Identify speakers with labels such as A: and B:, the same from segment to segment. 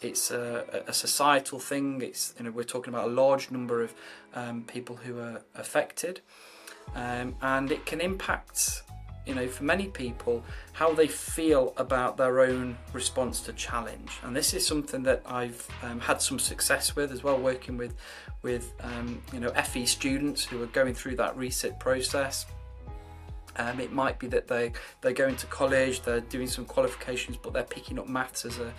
A: It's a societal thing. It's, we're talking about a large number of people who are affected, and it can impact, for many people, how they feel about their own response to challenge. And this is something that I've had some success with as well, working with FE students who are going through that resit process. It might be that they go into college, they're doing some qualifications, but they're picking up maths as a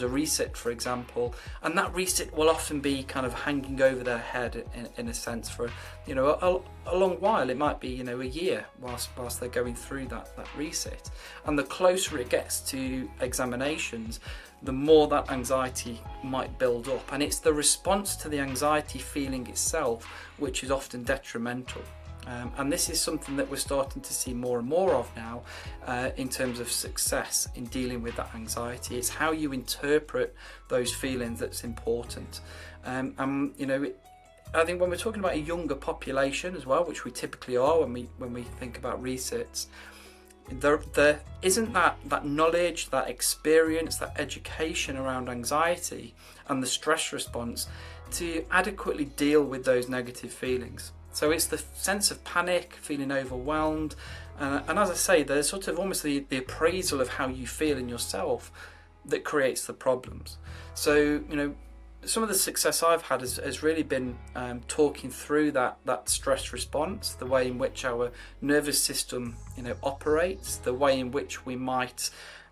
A: resit, for example, and that resit will often be kind of hanging over their head in a sense for a long while. It might be a year whilst they're going through that resit, and the closer it gets to examinations, the more that anxiety might build up, and it's the response to the anxiety feeling itself which is often detrimental. And this is something that we're starting to see more and more of now in terms of success in dealing with that anxiety. It's how you interpret those feelings that's important. I think when we're talking about a younger population as well, which we typically are when we think about resits, there isn't that knowledge, that experience, that education around anxiety and the stress response to adequately deal with those negative feelings. So it's the sense of panic, feeling overwhelmed, and as I say, there's sort of almost the appraisal of how you feel in yourself that creates the problems. So, some of the success I've had has really been talking through that stress response, the way in which our nervous system, operates, the way in which we might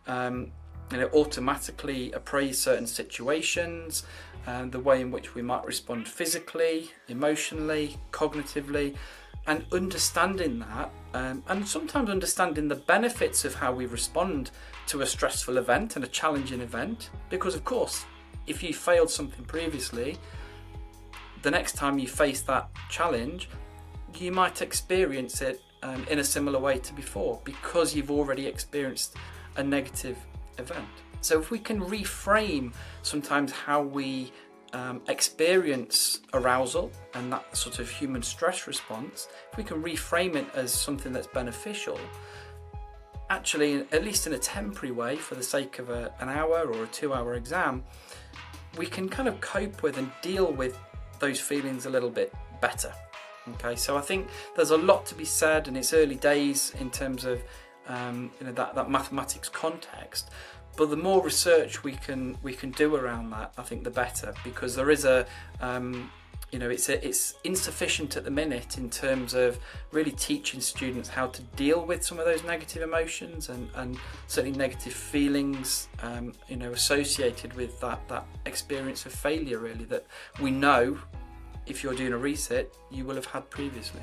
A: automatically appraise certain situations, and the way in which we might respond physically, emotionally, cognitively, and understanding that, and sometimes understanding the benefits of how we respond to a stressful event and a challenging event. Because of course, if you failed something previously, the next time you face that challenge, you might experience it in a similar way to before, because you've already experienced a negative event. So if we can reframe sometimes how we experience arousal and that sort of human stress response, if we can reframe it as something that's beneficial, actually, at least in a temporary way, for the sake of an hour or a 2-hour exam, we can kind of cope with and deal with those feelings a little bit better. Okay, so I think there's a lot to be said, and it's early days in terms of that mathematics context. But the more research we can do around that, I think the better, because there is it's insufficient at the minute in terms of really teaching students how to deal with some of those negative emotions and certainly negative feelings associated with that experience of failure, really, that we know if you're doing a resit you will have had previously.